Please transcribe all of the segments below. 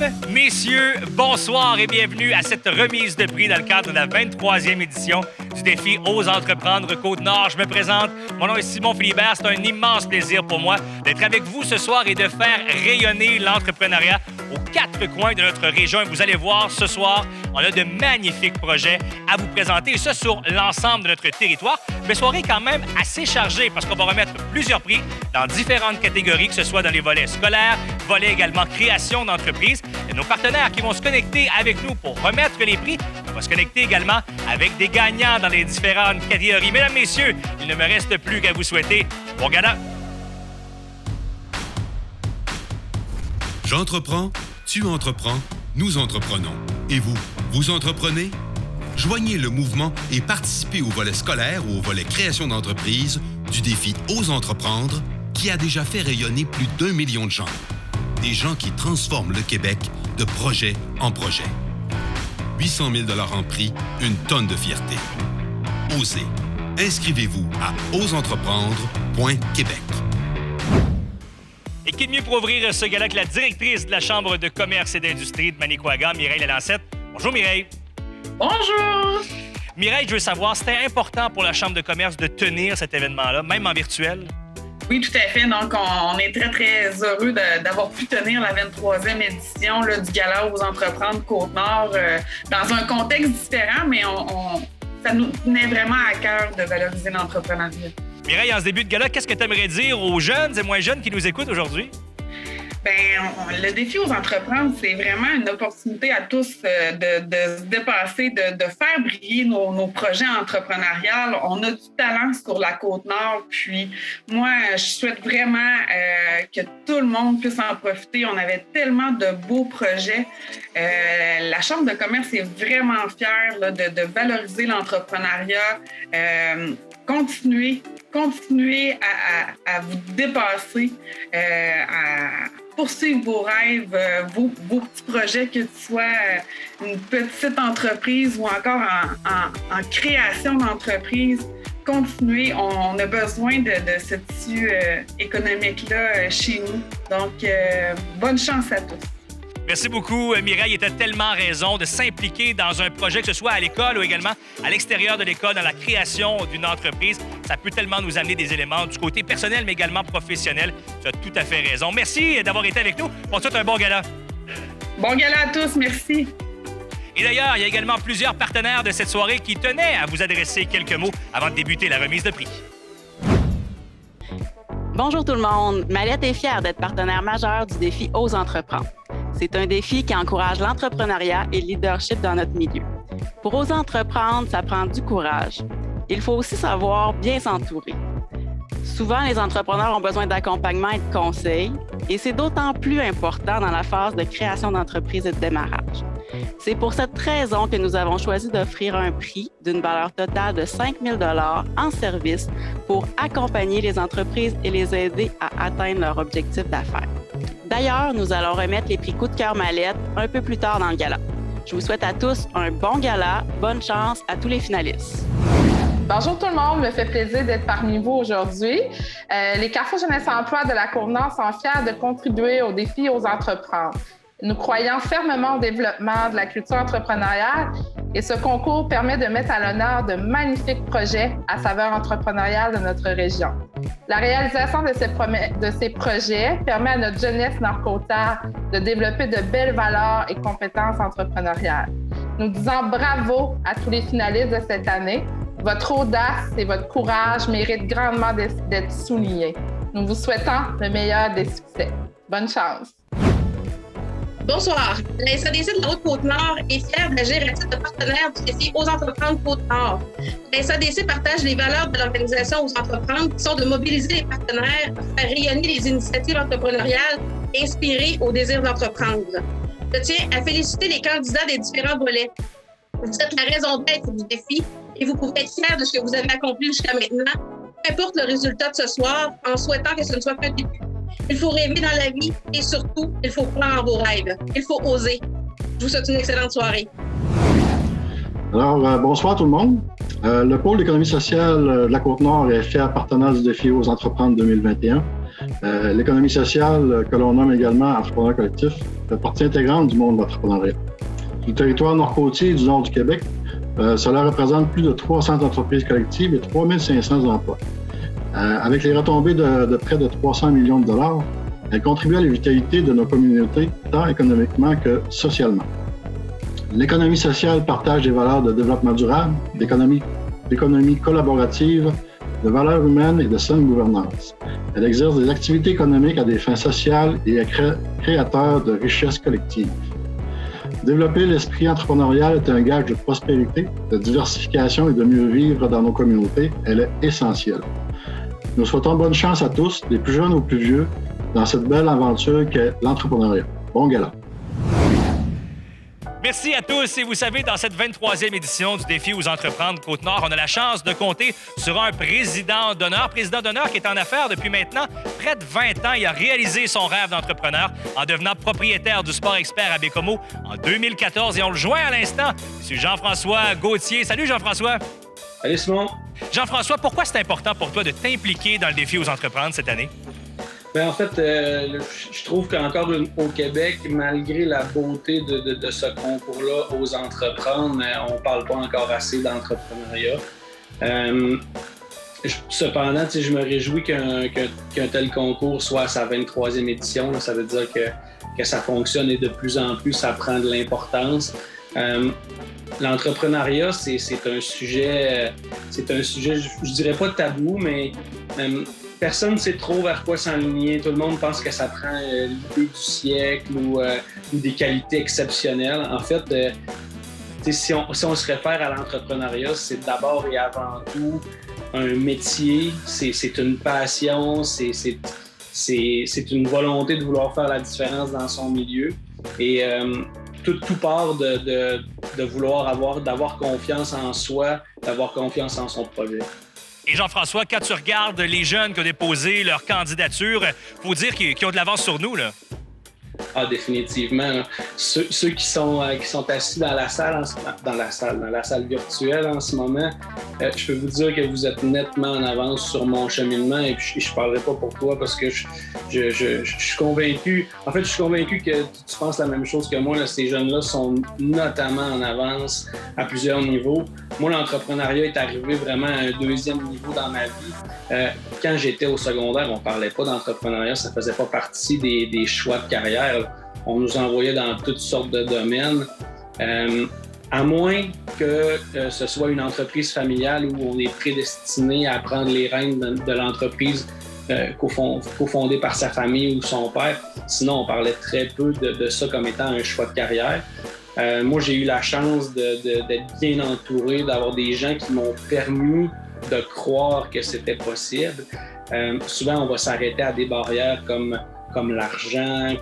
Mesdames, messieurs, bonsoir et bienvenue à cette remise de prix dans le cadre de la 23e édition du défi Ose entreprendre Côte-Nord. Je me présente, mon nom est Simon Philibert. C'est un immense plaisir pour moi d'être avec vous ce soir et de faire rayonner l'entrepreneuriat aux quatre coins de notre région. Et vous allez voir, ce soir, on a de magnifiques projets à vous présenter, et ça sur l'ensemble de notre territoire. Une soirée quand même assez chargée parce qu'on va remettre plusieurs prix dans différentes catégories, que ce soit dans les volets scolaires, volets également création d'entreprise. Et nos partenaires qui vont se connecter avec nous pour remettre les prix. On va se connecter également avec des gagnants dans les différentes catégories. Mesdames, messieurs, il ne me reste plus qu'à vous souhaiter bon gala. J'entreprends, tu entreprends, nous entreprenons. Et vous, vous entreprenez? Joignez le mouvement et participez au volet scolaire ou au volet création d'entreprise du défi Ose entreprendre qui a déjà fait rayonner plus d'1 million de gens. Des gens qui transforment le Québec de projet en projet. 800 000 $ en prix, une tonne de fierté. Osez. Inscrivez-vous à oseentreprendre.québec. Et qui de mieux pour ouvrir ce gala que la directrice de la Chambre de commerce et d'industrie de Manicouagan, Mireille Lalancette. Bonjour Mireille. Bonjour! Mireille, je veux savoir, c'était important pour la Chambre de commerce de tenir cet événement-là, même en virtuel? Oui, tout à fait. Donc, on est très, très heureux d'avoir pu tenir la 23e édition là, du Gala Ose entreprendre Côte-Nord dans un contexte différent, mais ça nous tenait vraiment à cœur de valoriser l'entrepreneuriat. Mireille, en ce début de gala, qu'est-ce que tu aimerais dire aux jeunes et moins jeunes qui nous écoutent aujourd'hui? Le défi Ose entreprendre, c'est vraiment une opportunité à tous de se dépasser, de faire briller nos projets entrepreneuriaux. On a du talent sur la Côte-Nord, puis moi, je souhaite vraiment que tout le monde puisse en profiter. On avait tellement de beaux projets. La Chambre de commerce est vraiment fière là, de valoriser l'entrepreneuriat. Continuez à vous dépasser, à poursuivre vos rêves, vos petits projets, que tu sois une petite entreprise ou encore en création d'entreprise. Continuez, on a besoin de ce tissu économique-là chez nous. Donc, bonne chance à tous. Merci beaucoup, Mireille. Tu as tellement raison de s'impliquer dans un projet, que ce soit à l'école ou également à l'extérieur de l'école, dans la création d'une entreprise. Ça peut tellement nous amener des éléments du côté personnel, mais également professionnel. Tu as tout à fait raison. Merci d'avoir été avec nous. On te souhaite un bon gala. Bon gala à tous. Merci. Et d'ailleurs, il y a également plusieurs partenaires de cette soirée qui tenaient à vous adresser quelques mots avant de débuter la remise de prix. Bonjour tout le monde. Mallette est fière d'être partenaire majeur du défi Ose entreprendre. C'est un défi qui encourage l'entrepreneuriat et le leadership dans notre milieu. Pour oser entreprendre, ça prend du courage. Il faut aussi savoir bien s'entourer. Souvent, les entrepreneurs ont besoin d'accompagnement et de conseils, et c'est d'autant plus important dans la phase de création d'entreprise et de démarrage. C'est pour cette raison que nous avons choisi d'offrir un prix d'une valeur totale de 5 000 $ en service pour accompagner les entreprises et les aider à atteindre leur objectif d'affaires. D'ailleurs, nous allons remettre les prix Coup de cœur Mallette un peu plus tard dans le gala. Je vous souhaite à tous un bon gala, bonne chance à tous les finalistes. Bonjour tout le monde, me fait plaisir d'être parmi vous aujourd'hui. Les Carrefour Jeunesse Emploi de la Côte-Nord sont fiers de contribuer au défi Ose entreprendre. Nous croyons fermement au développement de la culture entrepreneuriale et ce concours permet de mettre à l'honneur de magnifiques projets à saveur entrepreneuriale de notre région. La réalisation de ces projets permet à notre jeunesse nord-côtière de développer de belles valeurs et compétences entrepreneuriales. Nous disons bravo à tous les finalistes de cette année. Votre audace et votre courage méritent grandement d'être soulignés. Nous vous souhaitons le meilleur des succès. Bonne chance! Bonsoir. La SADC de la Haute-Côte-Nord est fière d'agir à titre de partenaire du défi Ose entreprendre Côte-Nord. La SADC partage les valeurs de l'organisation Ose entreprendre qui sont de mobiliser les partenaires, faire rayonner les initiatives entrepreneuriales et inspirer au désir d'entreprendre. Je tiens à féliciter les candidats des différents volets. Vous êtes la raison d'être du défi et vous pouvez être fiers de ce que vous avez accompli jusqu'à maintenant, peu importe le résultat de ce soir, en souhaitant que ce ne soit qu'un début. Il faut rêver dans la vie et surtout, il faut croire en vos rêves. Il faut oser. Je vous souhaite une excellente soirée. Alors, bonsoir tout le monde. Le pôle d'économie sociale de la Côte-Nord est fier partenaire du défi Ose entreprendre 2021. L'économie sociale, que l'on nomme également entrepreneur collectif, fait partie intégrante du monde de l'entrepreneuriat. Sur le territoire nord-côtier du nord du Québec, cela représente plus de 300 entreprises collectives et 3500 emplois. Avec les retombées de près de 300 millions de dollars, elle contribue à la vitalité de nos communautés, tant économiquement que socialement. L'économie sociale partage des valeurs de développement durable, d'économie collaborative, de valeurs humaines et de saine gouvernance. Elle exerce des activités économiques à des fins sociales et est créateur de richesses collectives. Développer l'esprit entrepreneurial est un gage de prospérité, de diversification et de mieux vivre dans nos communautés. Elle est essentielle. Nous souhaitons bonne chance à tous, des plus jeunes aux plus vieux, dans cette belle aventure qu'est l'entrepreneuriat. Bon gala! Merci à tous. Et vous savez, dans cette 23e édition du Défi aux entreprendre Côte-Nord, on a la chance de compter sur un président d'honneur qui est en affaires depuis maintenant près de 20 ans. Il a réalisé son rêve d'entrepreneur en devenant propriétaire du Sport Expert à Bécomo en 2014. Et on le joint à l'instant, M. Jean-François Gauthier. Salut Jean-François. Salut Simon. Jean-François, pourquoi c'est important pour toi de t'impliquer dans le Défi aux entreprendre cette année? Bien, en fait, je trouve qu'encore au Québec, malgré la beauté de ce concours-là aux entreprendre, on ne parle pas encore assez d'entrepreneuriat. Cependant, je me réjouis qu'un tel concours soit à sa 23e édition. Là, ça veut dire que ça fonctionne et de plus en plus, ça prend de l'importance. L'entrepreneuriat, c'est un sujet, je dirais pas tabou, mais personne ne sait trop vers quoi s'enligner. Tout le monde pense que ça prend l'idée du siècle ou des qualités exceptionnelles. En fait, si on se réfère à l'entrepreneuriat, c'est d'abord et avant tout un métier, c'est une passion, c'est une volonté de vouloir faire la différence dans son milieu. Et tout part de vouloir d'avoir confiance en soi, d'avoir confiance en son projet. Et Jean-François, quand tu regardes les jeunes qui ont déposé leur candidature, il faut dire qu'ils ont de l'avance sur nous, là. Ah, définitivement. Ceux qui sont assis dans la salle virtuelle en ce moment, je peux vous dire que vous êtes nettement en avance sur mon cheminement et puis je ne parlerai pas pour toi parce que je suis convaincu. En fait, je suis convaincu que tu penses la même chose que moi. Là, ces jeunes-là sont notamment en avance à plusieurs niveaux. Moi, l'entrepreneuriat est arrivé vraiment à un deuxième niveau dans ma vie. Quand j'étais au secondaire, on ne parlait pas d'entrepreneuriat, ça ne faisait pas partie des choix de carrière. On nous envoyait dans toutes sortes de domaines. À moins que ce soit une entreprise familiale où on est prédestiné à prendre les rênes de l'entreprise cofondée par sa famille ou son père. Sinon, on parlait très peu de ça comme étant un choix de carrière. Moi, j'ai eu la chance d'être bien entouré, d'avoir des gens qui m'ont permis de croire que c'était possible. Souvent, on va s'arrêter à des barrières comme l'argent,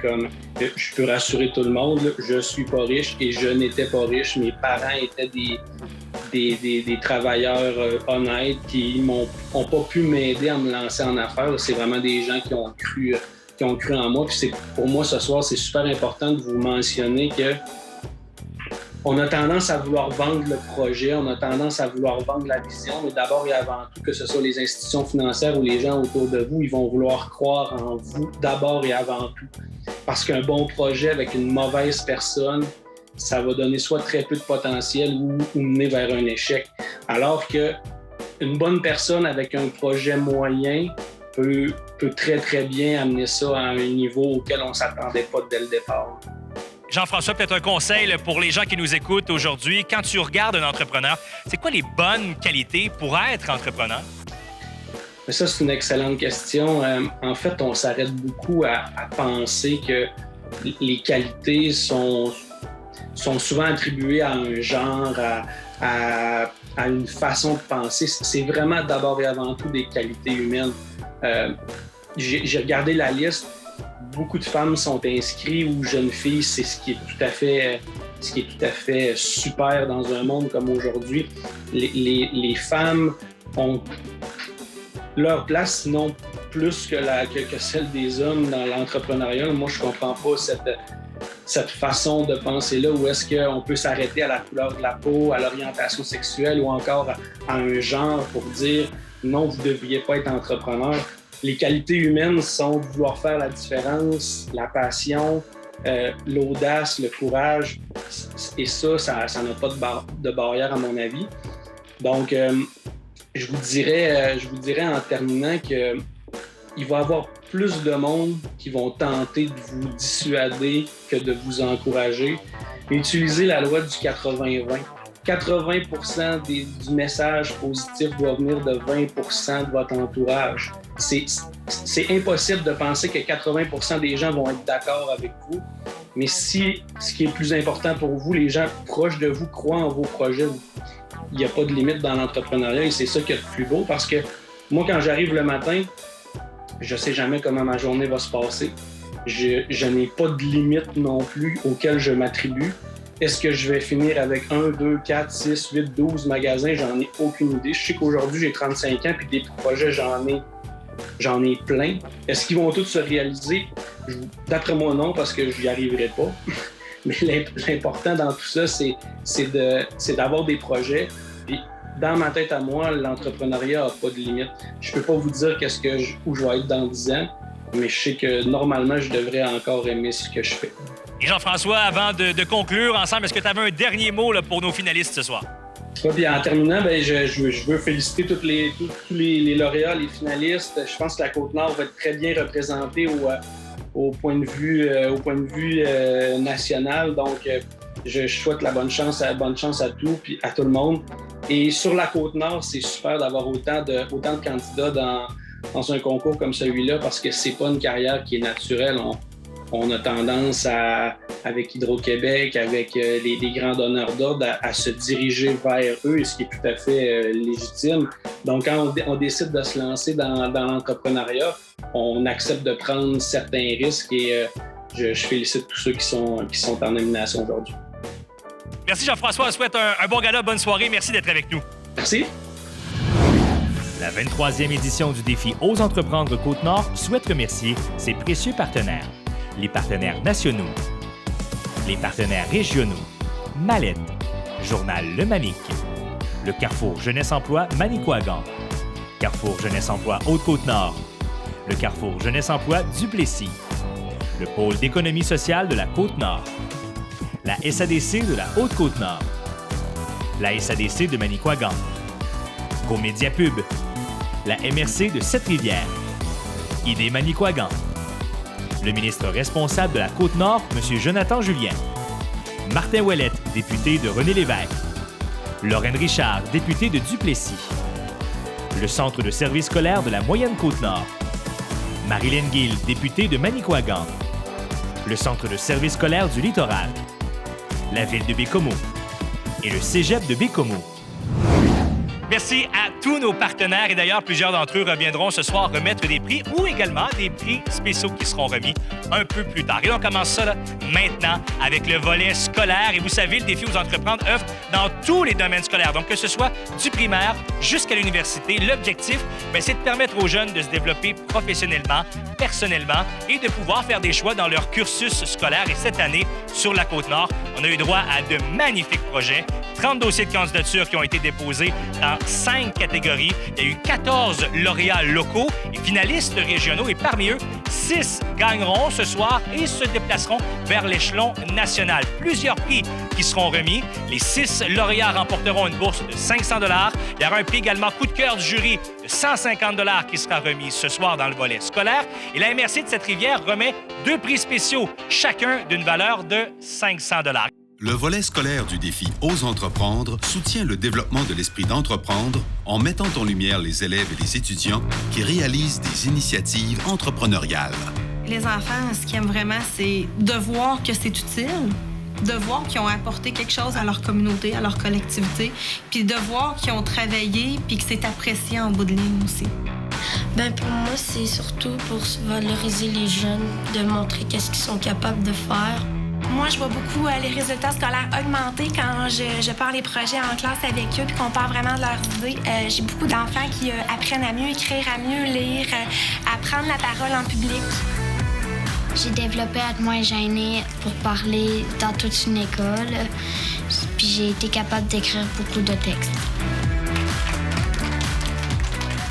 je peux rassurer tout le monde, je suis pas riche et je n'étais pas riche. Mes parents étaient des travailleurs honnêtes qui n'ont pas pu m'aider à me lancer en affaires. C'est vraiment des gens qui ont cru en moi. Puis pour moi, ce soir, c'est super important de vous mentionner que on a tendance à vouloir vendre le projet, on a tendance à vouloir vendre la vision, mais d'abord et avant tout, que ce soit les institutions financières ou les gens autour de vous, ils vont vouloir croire en vous d'abord et avant tout. Parce qu'un bon projet avec une mauvaise personne, ça va donner soit très peu de potentiel ou mener vers un échec. Alors qu'une bonne personne avec un projet moyen peut très, très bien amener ça à un niveau auquel on ne s'attendait pas dès le départ. Jean-François, peut-être un conseil pour les gens qui nous écoutent aujourd'hui. Quand tu regardes un entrepreneur, c'est quoi les bonnes qualités pour être entrepreneur? Mais ça, c'est une excellente question. En fait, on s'arrête beaucoup à penser que les qualités sont souvent attribuées à un genre, à une façon de penser. C'est vraiment d'abord et avant tout des qualités humaines. J'ai regardé la liste. Beaucoup de femmes sont inscrites ou jeunes filles, c'est ce qui est tout à fait super dans un monde comme aujourd'hui. Les femmes ont leur place, sinon plus que celle des hommes dans l'entrepreneuriat. Moi, je comprends pas cette façon de penser-là, où est-ce qu'on peut s'arrêter à la couleur de la peau, à l'orientation sexuelle ou encore à un genre pour dire non, vous ne devriez pas être entrepreneur. les qualités humaines sont de vouloir faire la différence, la passion, l'audace, le courage. Et ça n'a pas de barrière à mon avis. Donc, je vous dirais en terminant qu'il va y avoir plus de monde qui vont tenter de vous dissuader que de vous encourager. Utilisez la loi du 80-20. 80% du message positif doit venir de 20% de votre entourage. C'est impossible de penser que 80% des gens vont être d'accord avec vous, mais si ce qui est plus important pour vous, les gens proches de vous croient en vos projets, il n'y a pas de limite dans l'entrepreneuriat et c'est ça qui est le plus beau parce que moi, quand j'arrive le matin, je ne sais jamais comment ma journée va se passer. Je n'ai pas de limite non plus auquel je m'attribue. Est-ce que je vais finir avec 1, 2, 4, 6, 8, 12 magasins? J'en ai aucune idée. Je sais qu'aujourd'hui, j'ai 35 ans puis des projets, j'en ai plein. Est-ce qu'ils vont tous se réaliser? D'après moi, non, parce que je n'y arriverai pas. Mais l'important dans tout ça, c'est d'avoir des projets. Puis, dans ma tête à moi, l'entrepreneuriat n'a pas de limite. Je ne peux pas vous dire où je vais être dans 10 ans, mais je sais que normalement, je devrais encore aimer ce que je fais. Et Jean-François, avant de conclure ensemble, est-ce que tu avais un dernier mot là, pour nos finalistes ce soir? Ouais, puis en terminant, je veux féliciter tous les lauréats, les finalistes. Je pense que la Côte-Nord va être très bien représentée au point de vue national. Donc, je souhaite la bonne chance à tout le monde. Et sur la Côte-Nord, c'est super d'avoir autant de candidats dans un concours comme celui-là parce que c'est pas une carrière qui est naturelle. On a tendance avec Hydro-Québec, avec les grands donneurs d'ordre, à se diriger vers eux, ce qui est tout à fait légitime. Donc, quand on décide de se lancer dans l'entrepreneuriat, on accepte de prendre certains risques et je félicite tous ceux qui sont en nomination aujourd'hui. Merci Jean-François, on souhaite un bon gala, bonne soirée. Merci d'être avec nous. Merci. La 23e édition du défi Ose entreprendre Côte-Nord souhaite remercier ses précieux partenaires. Les partenaires nationaux, les partenaires régionaux, Mallette, Journal Le Manic, le Carrefour Jeunesse Emploi Manicouagan, Carrefour Jeunesse Emploi Haute-Côte-Nord, le Carrefour Jeunesse Emploi Duplessis, le Pôle d'économie sociale de la Côte-Nord, la SADC de la Haute-Côte-Nord, la SADC de Manicouagan, Comédia Pub, la MRC de Sept-Rivières, ID Manicouagan, le ministre responsable de la Côte-Nord, M. Jonathan Julien, Martin Ouellette, député de René-Lévesque, Lorraine Richard, députée de Duplessis, le Centre de services scolaires de la Moyenne Côte-Nord, Marilyn Gill, députée de Manicouagan, le Centre de services scolaires du Littoral, la Ville de Bécomo et le Cégep de Bécomo. Merci à tous nos partenaires et d'ailleurs, plusieurs d'entre eux reviendront ce soir remettre des prix ou également des prix spéciaux qui seront remis un peu plus tard. Et on commence ça là, maintenant avec le volet scolaire. Et vous savez, le défi Ose entreprendre œuvre dans tous les domaines scolaires. Donc, que ce soit du primaire jusqu'à l'université, l'objectif, c'est de permettre aux jeunes de se développer professionnellement, personnellement et de pouvoir faire des choix dans leur cursus scolaire. Et cette année, sur la Côte-Nord, on a eu droit à de magnifiques projets. 30 dossiers de candidature qui ont été déposés dans 5 catégories. Il y a eu 14 lauréats locaux et finalistes régionaux et parmi eux, 6 gagneront ce soir et se déplaceront vers l'échelon national. Plusieurs prix qui seront remis. Les 6 lauréats remporteront une bourse de 500 $. Il y aura un prix également coup de cœur du jury de 150 $ qui sera remis ce soir dans le volet scolaire. Et la MRC de Sept-Rivières remet 2 prix spéciaux, chacun d'une valeur de 500 $. Le volet scolaire du défi Ose entreprendre soutient le développement de l'esprit d'entreprendre en mettant en lumière les élèves et les étudiants qui réalisent des initiatives entrepreneuriales. Les enfants, ce qu'ils aiment vraiment, c'est de voir que c'est utile, de voir qu'ils ont apporté quelque chose à leur communauté, à leur collectivité, puis de voir qu'ils ont travaillé puis que c'est apprécié en bout de ligne aussi. Pour moi, c'est surtout pour valoriser les jeunes, de montrer qu'est-ce qu'ils sont capables de faire. Moi, je vois beaucoup les résultats scolaires augmenter quand je pars les projets en classe avec eux puis qu'on parle vraiment de leurs idées. J'ai beaucoup d'enfants qui apprennent à mieux écrire, à mieux lire, à prendre la parole en public. J'ai développé à être moins gênée pour parler dans toute une école. Puis j'ai été capable d'écrire beaucoup de textes.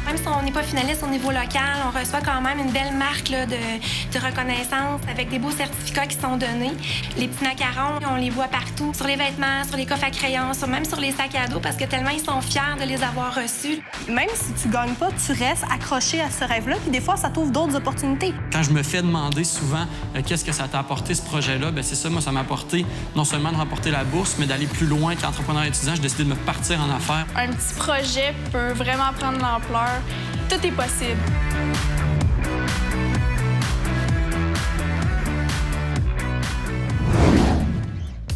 Même si on on n'est pas finaliste au niveau local, on reçoit quand même une belle marque là, de reconnaissance avec des beaux certificats qui sont donnés. Les petits macarons, on les voit partout, sur les vêtements, sur les coffres à crayons, même sur les sacs à dos, parce que tellement ils sont fiers de les avoir reçus. Même si tu gagnes pas, tu restes accroché à ce rêve-là, puis des fois, ça t'ouvre d'autres opportunités. Quand je me fais demander souvent qu'est-ce que ça t'a apporté ce projet-là, bien c'est ça, moi, ça m'a apporté non seulement de remporter la bourse, mais d'aller plus loin qu'entrepreneur étudiant. J'ai décidé de me partir en affaires. Un petit projet peut vraiment prendre l'ampleur. Tout est possible.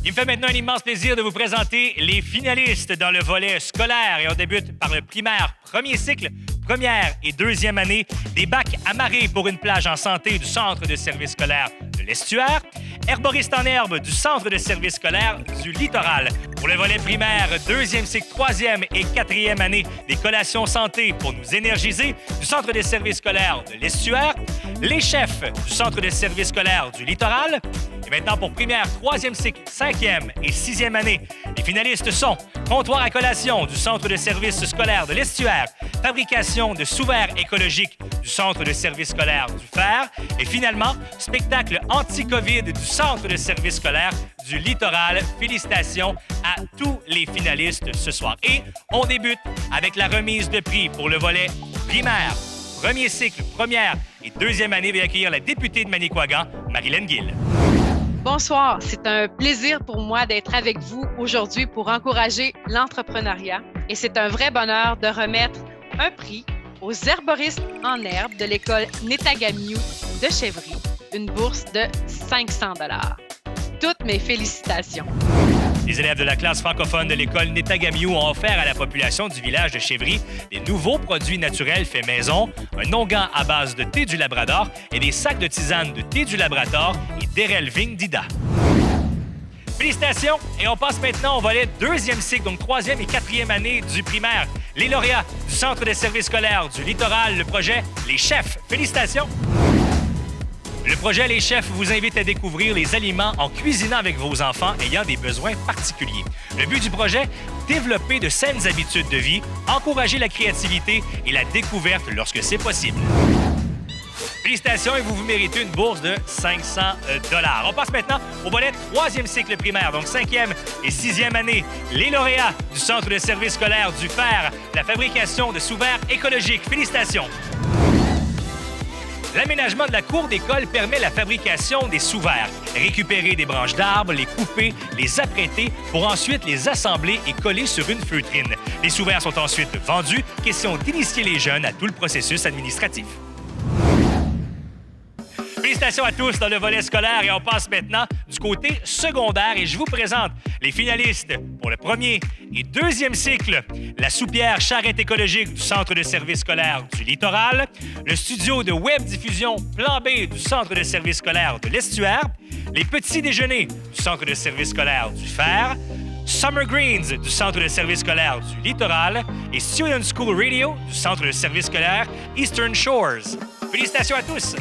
Il me fait maintenant un immense plaisir de vous présenter les finalistes dans le volet scolaire. Et on débute par le primaire premier cycle, première et deuxième année, des bacs amarrés pour une plage en santé du Centre de service scolaire de l'Estuaire, herboriste en herbe du Centre de service scolaire du Littoral. Pour le volet primaire, deuxième cycle, troisième et quatrième année, des collations santé pour nous énergiser du Centre de service scolaire de l'Estuaire, les chefs du Centre de service scolaire du Littoral. Et maintenant, pour première, troisième cycle, cinquième et sixième année, les finalistes sont comptoir à collation du Centre de service scolaire de l'Estuaire, fabrication de sous-verres écologiques du Centre de service scolaire du Fer et finalement, spectacle anti-COVID du Centre de service scolaire du Littoral. Félicitations à tous les finalistes ce soir. Et on débute avec la remise de prix pour le volet primaire. Premier cycle, première et deuxième année va accueillir la députée de Manicouagan, Marilyn Gill. Bonsoir, c'est un plaisir pour moi d'être avec vous aujourd'hui pour encourager l'entrepreneuriat. Et c'est un vrai bonheur de remettre un prix aux herboristes en herbe de l'école Netagamiou de Chevry, une bourse de 500 $. Toutes mes félicitations. Les élèves de la classe francophone de l'école Netagamiou ont offert à la population du village de Chevry des nouveaux produits naturels faits maison, un onguent à base de thé du Labrador et des sacs de tisane de thé du Labrador et d'Erelving d'Ida. Félicitations! Et on passe maintenant au volet deuxième cycle, donc troisième et quatrième année du primaire. Les lauréats du Centre de service scolaire du Littoral, le projet Les Chefs. Félicitations! Le projet Les Chefs vous invite à découvrir les aliments en cuisinant avec vos enfants ayant des besoins particuliers. Le but du projet, développer de saines habitudes de vie, encourager la créativité et la découverte lorsque c'est possible. Félicitations et vous méritez une bourse de 500 $. On passe maintenant au volet troisième cycle primaire, donc cinquième et sixième année. Les lauréats du Centre de service scolaire du Fer, la fabrication de sous-verres écologiques. Félicitations! L'aménagement de la cour d'école permet la fabrication des sous-verres. Récupérer des branches d'arbres, les couper, les apprêter pour ensuite les assembler et coller sur une feutrine. Les sous-verres sont ensuite vendus. Question d'initier les jeunes à tout le processus administratif. Félicitations à tous dans le volet scolaire et on passe maintenant du côté secondaire et je vous présente les finalistes pour le premier et deuxième cycle. La soupière charrette écologique du Centre de service scolaire du Littoral, le studio de web diffusion Plan B du Centre de service scolaire de l'Estuaire, les petits déjeuners du Centre de service scolaire du Fer, Summer Greens du Centre de service scolaire du Littoral et Student School Radio du Centre de service scolaire Eastern Shores. Félicitations à tous!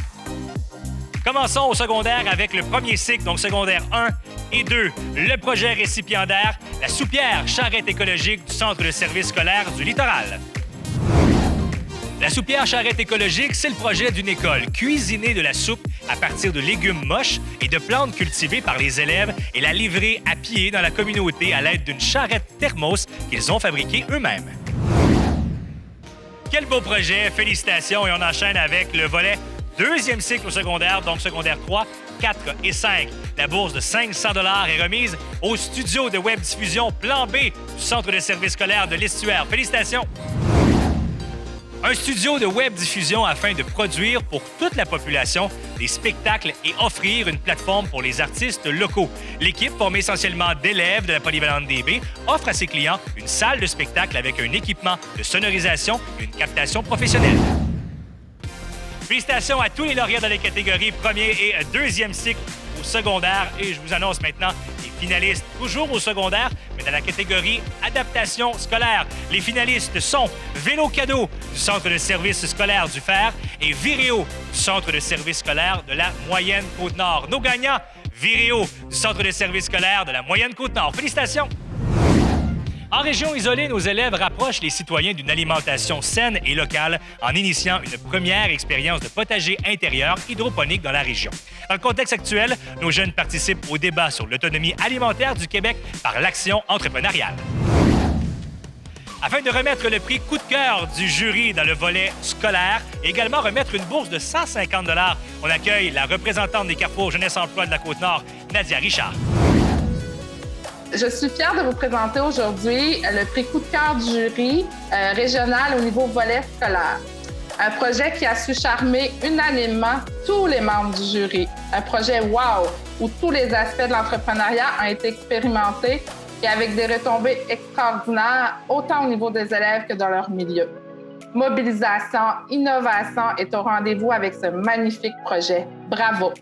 Commençons au secondaire avec le premier cycle, donc secondaire 1 et 2. Le projet récipiendaire, la soupière charrette écologique du Centre de service scolaire du Littoral. La soupière charrette écologique, c'est le projet d'une école. Cuisiner de la soupe à partir de légumes moches et de plantes cultivées par les élèves et la livrer à pied dans la communauté à l'aide d'une charrette thermos qu'ils ont fabriquée eux-mêmes. Quel beau projet! Félicitations! Et on enchaîne avec le volet deuxième cycle au secondaire, donc secondaire 3, 4 et 5. La bourse de 500 $ est remise au studio de web diffusion Plan B du Centre de service scolaire de l'Estuaire. Félicitations! Un studio de web diffusion afin de produire pour toute la population des spectacles et offrir une plateforme pour les artistes locaux. L'équipe, formée essentiellement d'élèves de la Polyvalente DB, offre à ses clients une salle de spectacle avec un équipement de sonorisation et une captation professionnelle. Félicitations à tous les lauréats dans les catégories premier et deuxième cycle au secondaire. Et je vous annonce maintenant les finalistes, toujours au secondaire, mais dans la catégorie adaptation scolaire. Les finalistes sont Vélo Cadeau du Centre de service scolaire du Fer et Viréo du Centre de service scolaire de la Moyenne Côte-Nord. Nos gagnants, Viréo du Centre de service scolaire de la Moyenne Côte-Nord. Félicitations! En région isolée, nos élèves rapprochent les citoyens d'une alimentation saine et locale en initiant une première expérience de potager intérieur hydroponique dans la région. Dans le contexte actuel, nos jeunes participent au débat sur l'autonomie alimentaire du Québec par l'action entrepreneuriale. Afin de remettre le prix coup de cœur du jury dans le volet scolaire et également remettre une bourse de 150 $, on accueille la représentante des Carrefour Jeunesse Emploi de la Côte-Nord, Nadia Richard. Je suis fière de vous présenter aujourd'hui le prix coup de cœur du jury régional au niveau volet scolaire. Un projet qui a su charmer unanimement tous les membres du jury. Un projet wow, où tous les aspects de l'entrepreneuriat ont été expérimentés et avec des retombées extraordinaires, autant au niveau des élèves que dans leur milieu. Mobilisation, innovation est au rendez-vous avec ce magnifique projet. Bravo!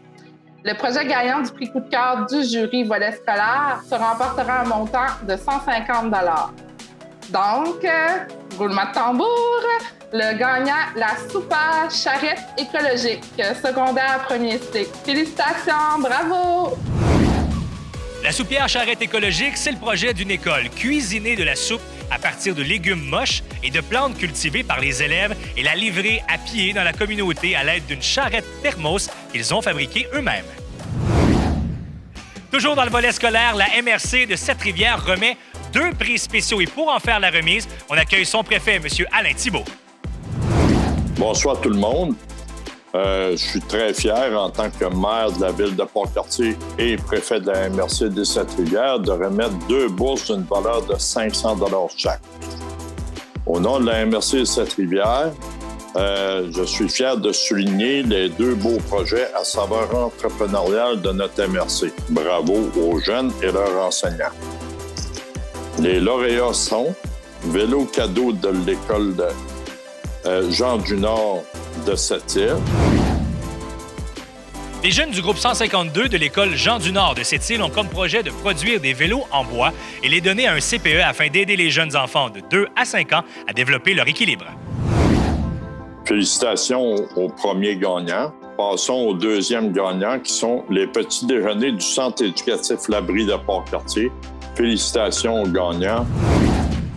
Le projet gagnant du prix coup de cœur du jury volet scolaire se remportera un montant de 150 $. Donc, roulement de tambour, le gagnant, la super charrette écologique, secondaire premier cycle. Félicitations, bravo! La soupière charrette écologique, c'est le projet d'une école. Cuisiner de la soupe à partir de légumes moches et de plantes cultivées par les élèves et la livrer à pied dans la communauté à l'aide d'une charrette thermos qu'ils ont fabriquée eux-mêmes. Toujours dans le volet scolaire, la MRC de Sept-Rivières remet 2 prix spéciaux. Et pour en faire la remise, on accueille son préfet, M. Alain Thibault. Bonsoir tout le monde. Je suis très fier en tant que maire de la ville de Pont-Cartier et préfet de la MRC de Sept-Rivières de remettre 2 bourses d'une valeur de 500 $ chaque. Au nom de la MRC de Sept-Rivières, je suis fier de souligner les 2 beaux projets à saveur entrepreneuriale de notre MRC. Bravo aux jeunes et leurs enseignants. Les lauréats sont vélo cadeau de l'école de Jean du Nord de Sept-Îles. Les jeunes du groupe 152 de l'école Jean du Nord de Sept-Îles ont comme projet de produire des vélos en bois et les donner à un CPE afin d'aider les jeunes enfants de 2 à 5 ans à développer leur équilibre. Félicitations aux premiers gagnants. Passons au deuxième gagnant qui sont les petits déjeuners du Centre éducatif Labrie de Port-Cartier. Félicitations aux gagnants.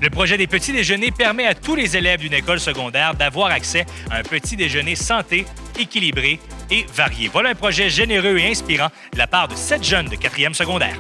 Le projet des petits déjeuners permet à tous les élèves d'une école secondaire d'avoir accès à un petit déjeuner santé, équilibré et varié. Voilà un projet généreux et inspirant de la part de 7 jeunes de 4e secondaire.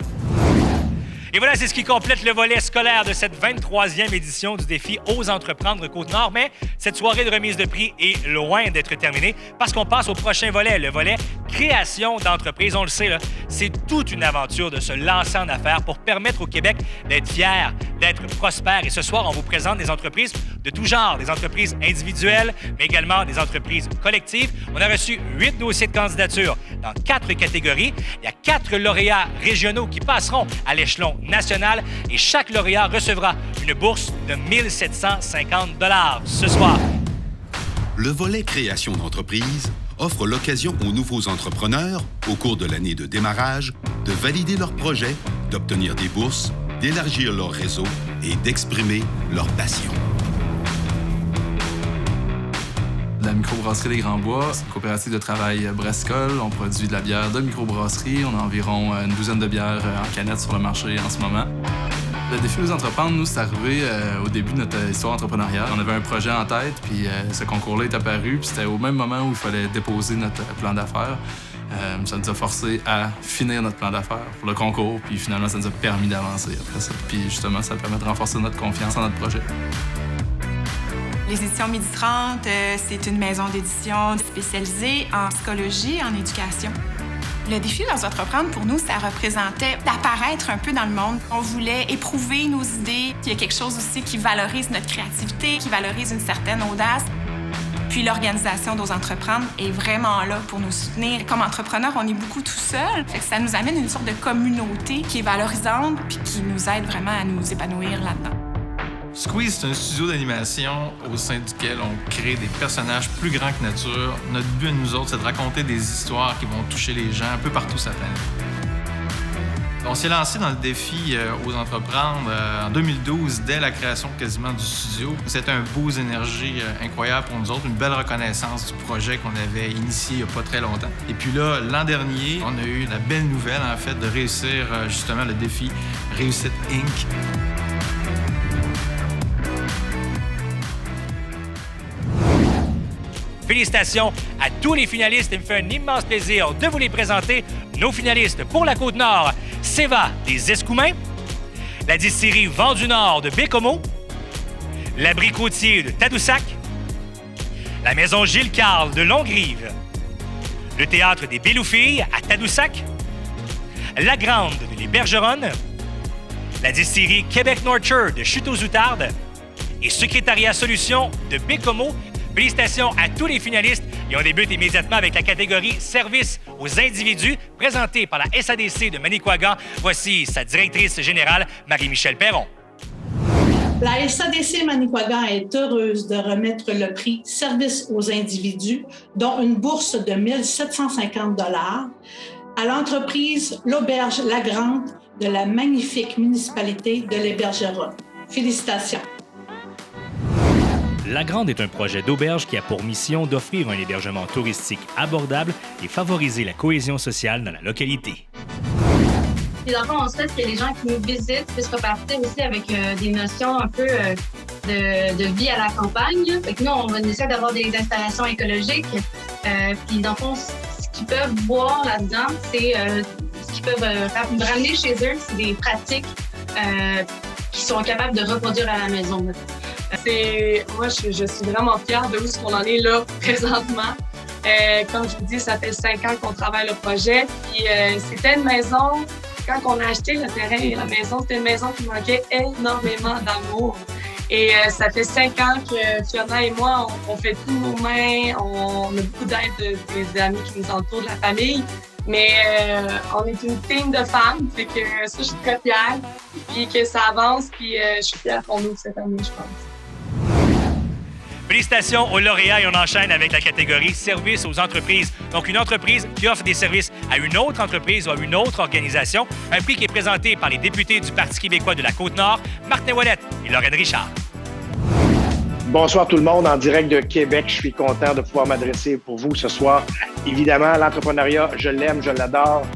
Et voilà, c'est ce qui complète le volet scolaire de cette 23e édition du défi Ose entreprendre Côte-Nord. Mais cette soirée de remise de prix est loin d'être terminée parce qu'on passe au prochain volet, le volet création d'entreprise. On le sait, là, c'est toute une aventure de se lancer en affaires pour permettre au Québec d'être fier, d'être prospère. Et ce soir, on vous présente des entreprises de tout genre, des entreprises individuelles, mais également des entreprises collectives. On a reçu 8 dossiers de candidature dans 4 catégories. Il y a 4 lauréats régionaux qui passeront à l'échelon national et chaque lauréat recevra une bourse de 1 750 $ ce soir. Le volet création d'entreprise offre l'occasion aux nouveaux entrepreneurs, au cours de l'année de démarrage, de valider leurs projets, d'obtenir des bourses, d'élargir leur réseau et d'exprimer leur passion. La microbrasserie des Grands Bois, c'est une coopérative de travail Brescol. On produit de la bière de microbrasserie. On a environ une douzaine de bières en canette sur le marché en ce moment. Le défi Ose entreprendre, nous, c'est arrivé au début de notre histoire entrepreneuriale. On avait un projet en tête, puis ce concours-là est apparu, puis c'était au même moment où il fallait déposer notre plan d'affaires. Ça nous a forcé à finir notre plan d'affaires pour le concours, puis finalement, ça nous a permis d'avancer après ça. Puis justement, ça permet de renforcer notre confiance en notre projet. Les éditions Midi 30, c'est une maison d'édition spécialisée en psychologie et en éducation. Le défi Ose entreprendre, pour nous, ça représentait d'apparaître un peu dans le monde. On voulait éprouver nos idées. Il y a quelque chose aussi qui valorise notre créativité, qui valorise une certaine audace. Puis l'organisation d'Ose entreprendre est vraiment là pour nous soutenir. Comme entrepreneurs, on est beaucoup tout seul. Fait que ça nous amène une sorte de communauté qui est valorisante puis qui nous aide vraiment à nous épanouir là-dedans. Squeeze, c'est un studio d'animation au sein duquel on crée des personnages plus grands que nature. Notre but à nous autres, c'est de raconter des histoires qui vont toucher les gens un peu partout sur la planète. On s'est lancé dans le défi Ose entreprendre en 2012, dès la création quasiment du studio. C'était un boost d'énergie incroyable pour nous autres, une belle reconnaissance du projet qu'on avait initié il n'y a pas très longtemps. Et puis là, l'an dernier, on a eu la belle nouvelle, en fait, de réussir justement le défi Réussite Inc. Félicitations à tous les finalistes. Il me fait un immense plaisir de vous les présenter. Nos finalistes pour la Côte-Nord, Seva des Escoumins, la distillerie Vent du Nord de Bécomo, l'abri côtier de Tadoussac, la maison Gilles Carle de Longrive, le théâtre des Béloufilles à Tadoussac, la Grande de Les Bergeronnes, la distillerie Québec Nurture de Chute-aux-Outardes et Secrétariat Solutions de Bécomo. Félicitations à tous les finalistes et on débute immédiatement avec la catégorie Service aux individus présentée par la SADC de Manicouagan. Voici sa directrice générale, Marie-Michel Perron. La SADC Manicouagan est heureuse de remettre le prix Service aux individus, dont une bourse de 1 750 $ à l'entreprise L'Auberge La Grande de la magnifique municipalité de Les Bergeronnes. Félicitations. La Grande est un projet d'auberge qui a pour mission d'offrir un hébergement touristique abordable et favoriser la cohésion sociale dans la localité. Et dans le fond, on souhaite que les gens qui nous visitent puissent repartir aussi avec des notions un peu de vie à la campagne. Fait que nous, on essaie d'avoir des installations écologiques. Puis dans le fond, ce qu'ils peuvent voir là-dedans, c'est ce qu'ils peuvent ramener chez eux, c'est des pratiques qu'ils sont capables de reproduire à la maison. Moi, je suis vraiment fière de où ce qu'on en est là présentement. Comme je vous dis, ça fait 5 ans qu'on travaille le projet. Puis c'était une maison, quand on a acheté le terrain et la maison, c'était une maison qui manquait énormément d'amour. Et ça fait 5 ans que Fiona et moi, on fait tout nos mains, on a beaucoup d'aide des amis qui nous entourent, de la famille. Mais on est une team de femmes, fait que ça, je suis très fière. Puis que ça avance, puis je suis fière qu'on ouvre cette année, je pense. Félicitations aux lauréats et on enchaîne avec la catégorie Services aux entreprises. Donc, une entreprise qui offre des services à une autre entreprise ou à une autre organisation. Un prix qui est présenté par les députés du Parti québécois de la Côte-Nord, Martin Ouellette et Lorraine Richard. Bonsoir tout le monde, en direct de Québec. Je suis content de pouvoir m'adresser pour vous ce soir. Évidemment, l'entrepreneuriat, je l'aime, je l'adore.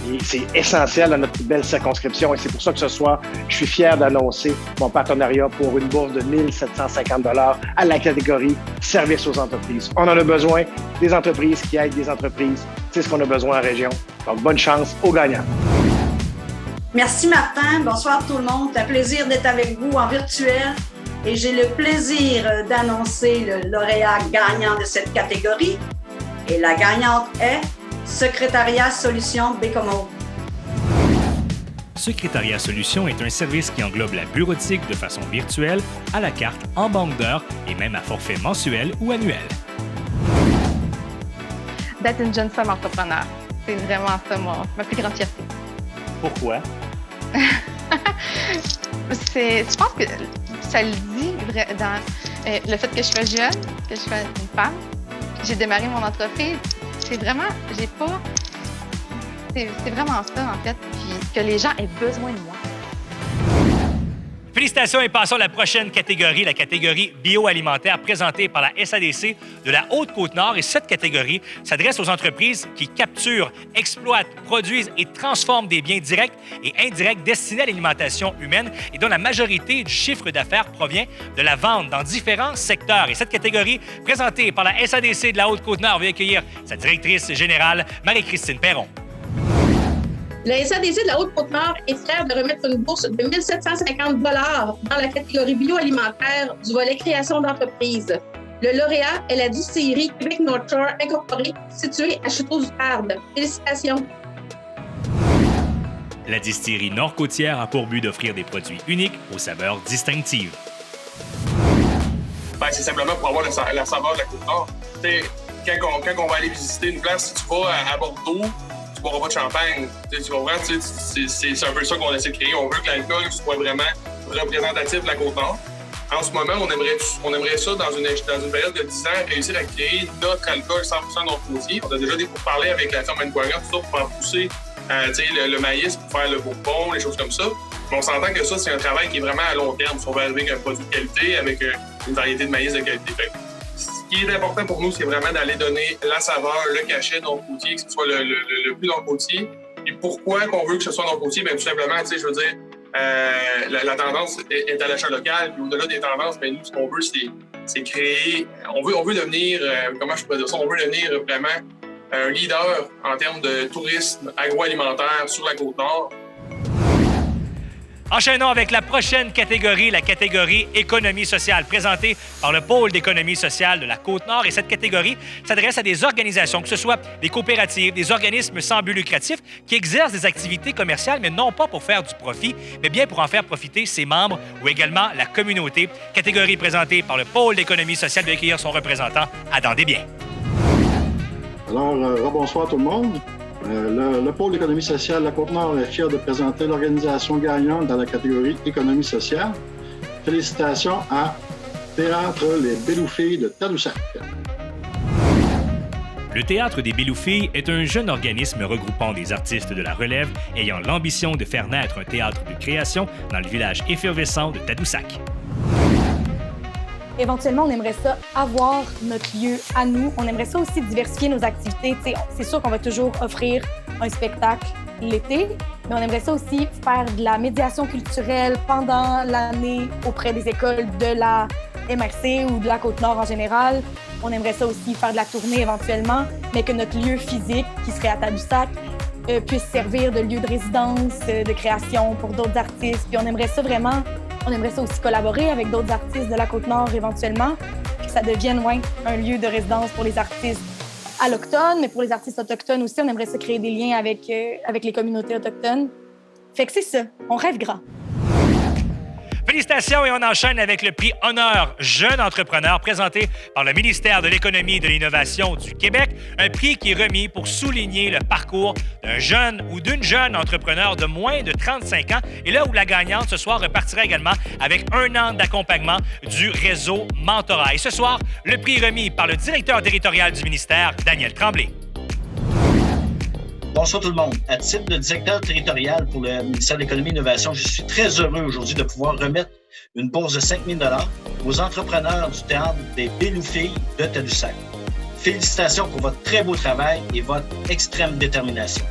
Et c'est essentiel à notre belle circonscription et c'est pour ça que ce soir, je suis fier d'annoncer mon partenariat pour une bourse de 1 750 $ à la catégorie Services aux entreprises. On en a besoin, des entreprises qui aident des entreprises. C'est ce qu'on a besoin en région. Donc, bonne chance aux gagnants. Merci Martin. Bonsoir tout le monde. C'est un plaisir d'être avec vous en virtuel et j'ai le plaisir d'annoncer le lauréat gagnant de cette catégorie. Et la gagnante est Secrétariat Solutions Bécomo. Secrétariat Solutions est un service qui englobe la bureautique de façon virtuelle, à la carte, en banque d'heures et même à forfait mensuel ou annuel. D'être une jeune femme entrepreneur, c'est vraiment ça ma plus grande fierté. Pourquoi? Je pense que ça le dit dans le fait que je suis jeune, que je suis une femme. J'ai démarré mon entreprise. C'est vraiment, c'est vraiment ça, en fait, puis que les gens aient besoin de moi. Félicitations et passons à la prochaine catégorie, la catégorie bioalimentaire présentée par la SADC de la Haute-Côte-Nord. Et cette catégorie s'adresse aux entreprises qui capturent, exploitent, produisent et transforment des biens directs et indirects destinés à l'alimentation humaine et dont la majorité du chiffre d'affaires provient de la vente dans différents secteurs. Et cette catégorie, présentée par la SADC de la Haute-Côte-Nord, vient accueillir sa directrice générale, Marie-Christine Perron. La SADC de la Haute-Côte-Nord est fière de remettre une bourse de 1 750 $ dans la catégorie bioalimentaire du volet création d'entreprise. Le lauréat est la distillerie Québec Nurture Incorporée, située à Chute-aux-Outardes. Félicitations! La distillerie Nord-Côtière a pour but d'offrir des produits uniques aux saveurs distinctives. C'est simplement pour avoir la saveur de la Côte-Nord. Quand on va aller visiter une place, si tu vas à Bordeaux, tu boiras pas de champagne. Tu comprends? C'est un peu ça qu'on essaie de créer. On veut que l'alcool soit vraiment représentatif de la Côte-Nord. En ce moment, on aimerait ça, dans une période de 10 ans, réussir à créer notre alcool 100% Nord-Côtier. On a déjà des pourparlers avec la firme Manicouagan, tout ça, pour faire pousser le maïs, pour faire le bourbon, les choses comme ça. Mais on s'entend que ça, c'est un travail qui est vraiment à long terme. Si on veut arriver avec un produit de qualité, avec une variété de maïs de qualité. Ce qui est important pour nous, c'est vraiment d'aller donner la saveur, le cachet Nord-Côtier, que ce soit le plus Nord-Côtier. Et pourquoi qu'on veut que ce soit Nord-Côtier? Bien, tout simplement, je veux dire, la tendance est à l'achat local. Puis au-delà des tendances, bien, nous, ce qu'on veut, c'est créer... On veut devenir, comment je pourrais dire ça, on veut devenir vraiment un leader en termes de tourisme agroalimentaire sur la Côte-Nord. Enchaînons avec la prochaine catégorie, la catégorie économie sociale, présentée par le pôle d'économie sociale de la Côte-Nord. Et cette catégorie s'adresse à des organisations, que ce soit des coopératives, des organismes sans but lucratif, qui exercent des activités commerciales, mais non pas pour faire du profit, mais bien pour en faire profiter ses membres ou également la communauté. Catégorie présentée par le pôle d'économie sociale de accueillir son représentant, Adam Desbiens. Alors, rebonsoir tout le monde. Le pôle d'économie sociale de la Côte-Nord est fier de présenter l'organisation gagnante dans la catégorie économie sociale. Félicitations à Théâtre Les Béloufilles de Tadoussac. Le Théâtre des Béloufilles est un jeune organisme regroupant des artistes de la relève ayant l'ambition de faire naître un théâtre de création dans le village effervescent de Tadoussac. Éventuellement, on aimerait ça avoir notre lieu à nous. On aimerait ça aussi diversifier nos activités. T'sais, c'est sûr qu'on va toujours offrir un spectacle l'été, mais on aimerait ça aussi faire de la médiation culturelle pendant l'année auprès des écoles de la MRC ou de la Côte-Nord en général. On aimerait ça aussi faire de la tournée éventuellement, mais que notre lieu physique, qui serait à Tadoussac, puisse servir de lieu de résidence, de création pour d'autres artistes. Puis on aimerait ça vraiment... On aimerait ça aussi collaborer avec d'autres artistes de la Côte-Nord éventuellement, que ça devienne un lieu de résidence pour les artistes allochtones, mais pour les artistes autochtones aussi, on aimerait ça créer des liens avec les communautés autochtones. Fait que c'est ça, on rêve grand. Félicitations et on enchaîne avec le prix Honneur Jeune Entrepreneur présenté par le ministère de l'Économie et de l'Innovation du Québec. Un prix qui est remis pour souligner le parcours d'un jeune ou d'une jeune entrepreneur de moins de 35 ans. Et là où la gagnante ce soir repartira également avec 1 an d'accompagnement du réseau Mentorat. Et ce soir, le prix est remis par le directeur territorial du ministère, Daniel Tremblay. Bonsoir tout le monde. À titre de directeur territorial pour le ministère de l'Économie et de l'Innovation, je suis très heureux aujourd'hui de pouvoir remettre une bourse de 5 000 $ aux entrepreneurs du Théâtre des Béloufilles de Tadoussac. Félicitations pour votre très beau travail et votre extrême détermination.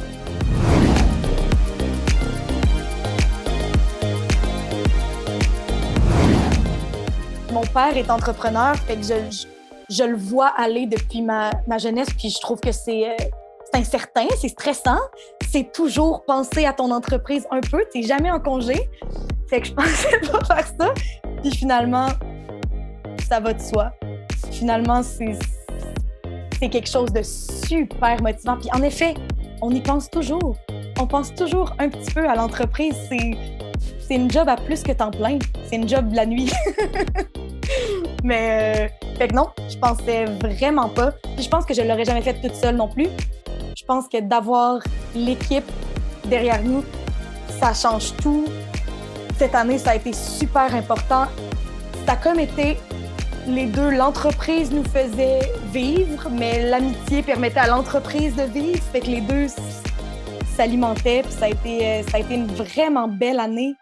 Mon père est entrepreneur, fait que je le vois aller depuis ma jeunesse, puis je trouve que c'est incertain, c'est stressant. C'est toujours penser à ton entreprise un peu. T'es jamais en congé. Fait que je pensais pas faire ça. Puis finalement, ça va de soi. Finalement, c'est quelque chose de super motivant. Puis en effet, on y pense toujours. On pense toujours un petit peu à l'entreprise. C'est une job à plus que temps plein. C'est une job la nuit. Mais fait que non, je pensais vraiment pas. Puis je pense que je l'aurais jamais fait toute seule non plus. Je pense que d'avoir l'équipe derrière nous, ça change tout. Cette année, ça a été super important. Ça a comme été les deux. L'entreprise nous faisait vivre, mais l'amitié permettait à l'entreprise de vivre. Fait que les deux s'alimentaient. Puis ça a été une vraiment belle année.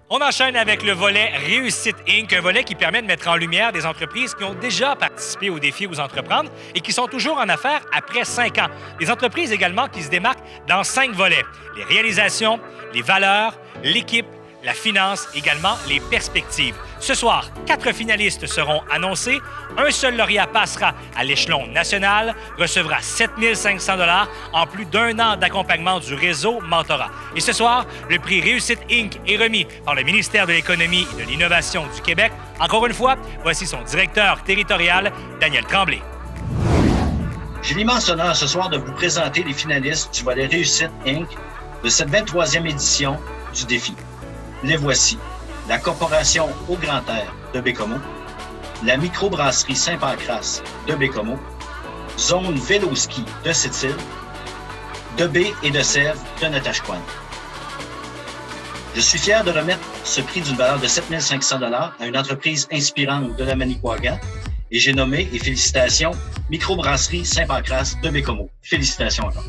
On enchaîne avec le volet Réussite Inc., un volet qui permet de mettre en lumière des entreprises qui ont déjà participé au défi Ose entreprendre et qui sont toujours en affaires après 5 ans. Des entreprises également qui se démarquent dans 5 volets. Les réalisations, les valeurs, l'équipe, la finance, également les perspectives. Ce soir, 4 finalistes seront annoncés. Un seul lauréat passera à l'échelon national, recevra 7 500 $ en plus d'1 an d'accompagnement du réseau Mentorat. Et ce soir, le prix Réussite Inc. est remis par le ministère de l'Économie et de l'Innovation du Québec. Encore une fois, voici son directeur territorial, Daniel Tremblay. J'ai l'immense honneur ce soir de vous présenter les finalistes du volet Réussite Inc. de cette 23e édition du défi. Les voici. La Corporation Au Grand Air de Bécomo, la Microbrasserie Saint-Pancras de Bécomo, Zone Vélo-Ski de Sept-Îles, de Baie et de Sèvres de Natashquan. Je suis fier de remettre ce prix d'une valeur de 7 500 $ à une entreprise inspirante de la Manicouagan et j'ai nommé, et félicitations, Microbrasserie Saint-Pancras de Bécomo. Félicitations encore.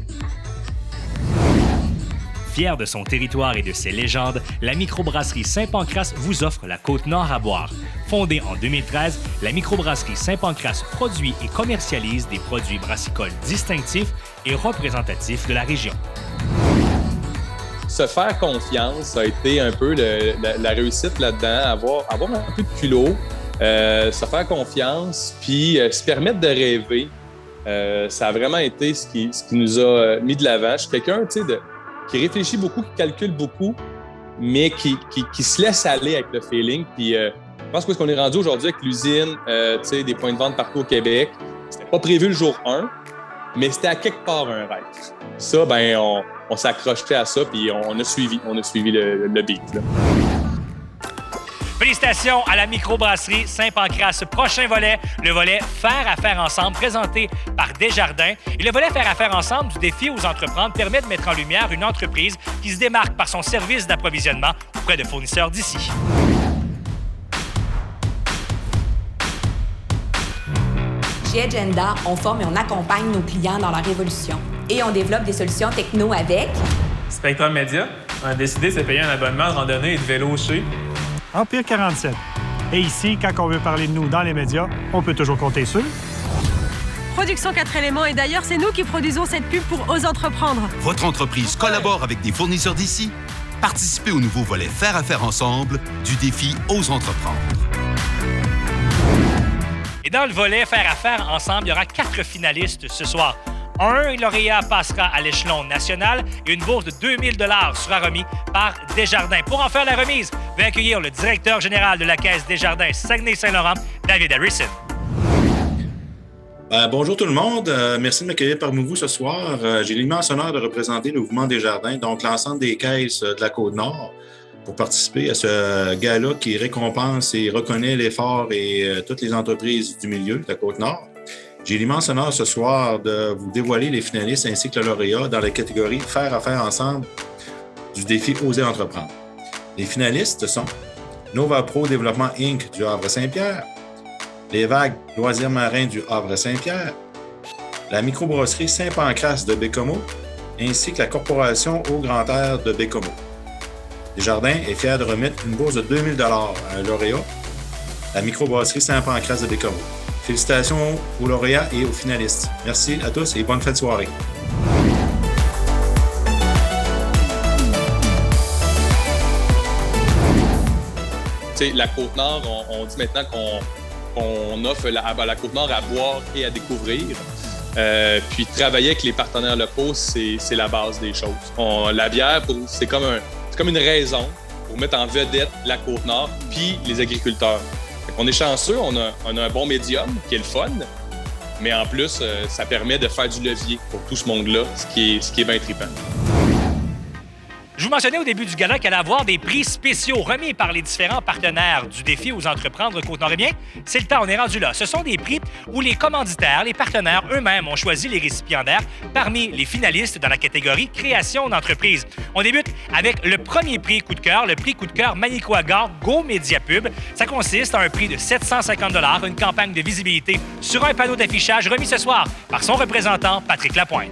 Fière de son territoire et de ses légendes, la microbrasserie Saint-Pancras vous offre la Côte-Nord à boire. Fondée en 2013, la microbrasserie Saint-Pancras produit et commercialise des produits brassicoles distinctifs et représentatifs de la région. se faire confiance, ça a été un peu la réussite là-dedans, avoir un peu de culot, se faire confiance, puis se permettre de rêver. Ça a vraiment été ce qui nous a mis de l'avant. Je suis quelqu'un, tu sais, qui réfléchit beaucoup, qui calcule beaucoup, mais qui se laisse aller avec le feeling. Puis je pense que ce qu'on est rendu aujourd'hui avec l'usine, tu sais, des points de vente partout au Québec, c'était pas prévu le jour 1, mais c'était à quelque part un rêve. Ça, ben, on s'accrochait à ça, puis on a suivi le beat, là. Félicitations à la microbrasserie Saint-Pancras. Prochain volet, le volet Faire affaire ensemble, présenté par Desjardins. Et le volet Faire affaire ensemble du défi aux entreprendre permet de mettre en lumière une entreprise qui se démarque par son service d'approvisionnement auprès de fournisseurs d'ici. Chez Agenda, on forme et on accompagne nos clients dans leur évolution. Et on développe des solutions techno avec... Spectrum Media. On a décidé de se payer un abonnement de randonnée et de vélo chez... Empire 47. Et ici, quand on veut parler de nous dans les médias, on peut toujours compter sur... Production 4 éléments. Et d'ailleurs, c'est nous qui produisons cette pub pour Ose Entreprendre. Votre entreprise collabore avec des fournisseurs d'ici? Participez au nouveau volet Faire affaire ensemble du défi Ose Entreprendre. Et dans le volet Faire affaire ensemble, il y aura 4 finalistes ce soir. Un lauréat passera à l'échelon national et une bourse de 2000 $ sera remise par Desjardins. Pour en faire la remise, je vais accueillir le directeur général de la Caisse Desjardins Saguenay-Saint-Laurent, David Harrison. Bonjour tout le monde. Merci de m'accueillir parmi vous ce soir. J'ai l'immense honneur de représenter le mouvement Desjardins, donc l'ensemble des caisses de la Côte-Nord, pour participer à ce gala qui récompense et reconnaît l'effort et toutes les entreprises du milieu de la Côte-Nord. J'ai l'immense honneur ce soir de vous dévoiler les finalistes ainsi que le lauréat dans la catégorie Faire affaire ensemble du défi Oser entreprendre. Les finalistes sont Nova Pro Développement Inc. du Havre-Saint-Pierre, Les Vagues Loisirs Marins du Havre-Saint-Pierre, la microbrasserie Saint-Pancras de Bécomo, ainsi que la Corporation Au Grand Air de Bécomo. Desjardins est fier de remettre une bourse de 2000 $ à un lauréat, la microbrasserie Saint-Pancras de Bécomo. Félicitations aux lauréats et aux finalistes. Merci à tous et bonne fin de soirée. T'sais, la Côte-Nord, on dit maintenant qu'on offre à la Côte-Nord à boire et à découvrir. Puis travailler avec les partenaires locaux, c'est la base des choses. La bière, c'est comme une raison pour mettre en vedette la Côte-Nord puis les agriculteurs. On est chanceux, on a un bon médium qui est le fun, mais en plus, ça permet de faire du levier pour tout ce monde-là, ce qui est bien trippant. Je vous mentionnais au début du gala qu'il allait avoir des prix spéciaux remis par les différents partenaires du défi Ose Entreprendre Côte-Nord. Eh bien, c'est le temps, on est rendu là. Ce sont des prix où les commanditaires, les partenaires eux-mêmes ont choisi les récipiendaires parmi les finalistes dans la catégorie Création d'entreprise. On débute avec le premier prix coup de cœur, le prix coup de cœur Manicouagan Go Média Pub. Ça consiste en un prix de 750 $, une campagne de visibilité sur un panneau d'affichage remis ce soir par son représentant Patrick Lapointe.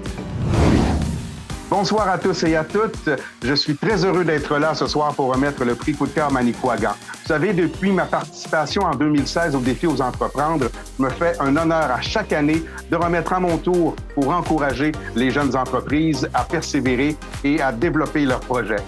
Bonsoir à tous et à toutes. Je suis très heureux d'être là ce soir pour remettre le prix coup de cœur Manicouagan. Vous savez, depuis ma participation en 2016 au défi Ose Entreprendre, me fait un honneur à chaque année de remettre à mon tour pour encourager les jeunes entreprises à persévérer et à développer leurs projets.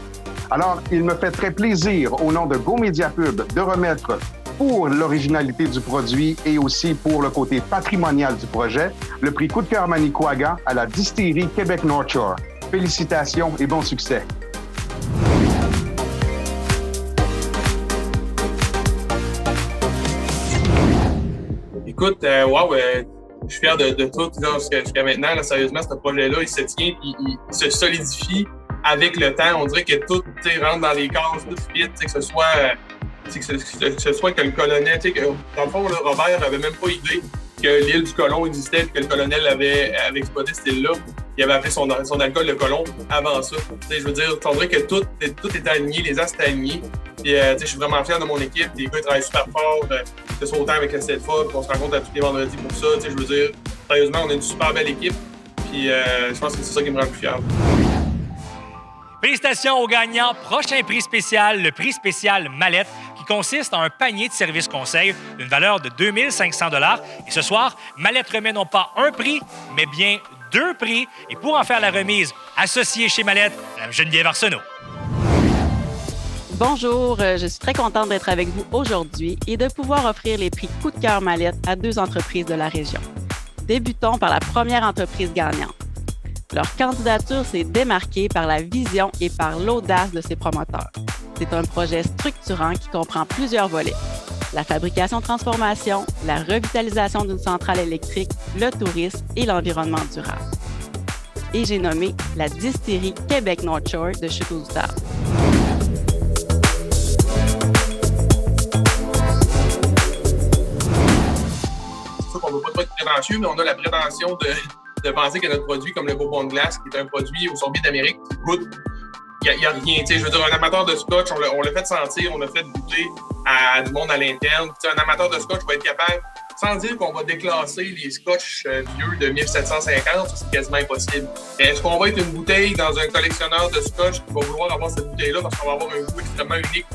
Alors, il me fait très plaisir, au nom de Go Média Pub, de remettre pour l'originalité du produit et aussi pour le côté patrimonial du projet, le prix coup de cœur Manicouagan à la distillerie Québec North Shore. Félicitations et bon succès. Écoute, je suis fier de tout jusqu'à maintenant. Là, sérieusement, ce projet-là, il se tient et il se solidifie avec le temps. On dirait que tout rentre dans les cases, tout fit, que ce soit que le colonel, que, dans le fond, là, Robert n'avait même pas idée que l'île du Colon existait et que le colonel avait exploité cette île-là. Il avait appelé son alcool le Colon avant ça. Je veux dire, on dirait que tout est aligné, les as étaient alignés. Puis, je suis vraiment fier de mon équipe. Les gars travaillent super fort, que ce soit autant avec la CEDFA, qu'on se rencontre à tous les vendredis pour ça. Je veux dire, sérieusement, on a une super belle équipe. Puis, je pense que c'est ça qui me rend le plus fier. Félicitations aux gagnants. Prochain prix spécial, le prix spécial Mallette, qui consiste en un panier de services conseils d'une valeur de 2500 $. Et ce soir, Mallette remet non pas un prix, mais bien 2 prix. Et pour en faire la remise, associée chez Mallette, Mme Geneviève Arsenault. Bonjour, je suis très contente d'être avec vous aujourd'hui et de pouvoir offrir les prix Coup de cœur Mallette à 2 entreprises de la région. Débutons par la première entreprise gagnante. Leur candidature s'est démarquée par la vision et par l'audace de ses promoteurs. C'est un projet structurant qui comprend plusieurs volets. La fabrication-transformation, la revitalisation d'une centrale électrique, le tourisme et l'environnement durable. Et j'ai nommé la distillerie Québec North Shore de Chutes-aux-Outardes. On ne veut pas être prétentieux, mais on a la prétention de penser que notre produit, comme le Bourbon de glace, qui est un produit au sorbier d'Amérique, goûte, il n'y a rien. Je veux dire, un amateur de scotch, on l'a fait sentir, on l'a fait goûter à du monde à l'interne. Un amateur de scotch va être capable, sans dire qu'on va déclasser les scotch vieux de 1750, c'est quasiment impossible. Est-ce qu'on va être une bouteille dans un collectionneur de scotch qui va vouloir avoir cette bouteille-là parce qu'on va avoir un goût extrêmement unique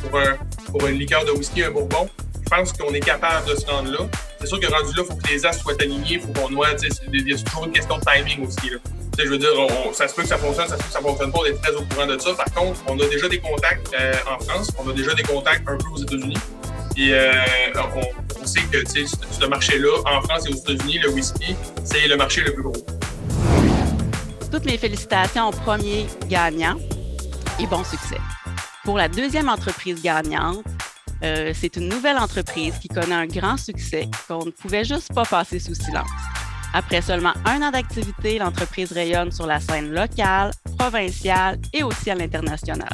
pour une liqueur de whisky, un bourbon? Je pense qu'on est capable de se rendre là. C'est sûr que rendu là, il faut que les astres soient alignés, il faut qu'on noie. Il y a toujours une question de timing aussi. Là. Je veux dire, ça se peut que ça fonctionne, ça se peut que ça ne fonctionne pas, on est très au courant de ça. Par contre, on a déjà des contacts en France, on a déjà des contacts un peu aux États-Unis. Et on sait que ce marché-là, en France et aux États-Unis, le whisky, c'est le marché le plus gros. Toutes mes félicitations au premier gagnant et bon succès. Pour la deuxième entreprise gagnante, c'est une nouvelle entreprise qui connaît un grand succès qu'on ne pouvait juste pas passer sous silence. Après seulement 1 an d'activité, l'entreprise rayonne sur la scène locale, provinciale et aussi à l'international.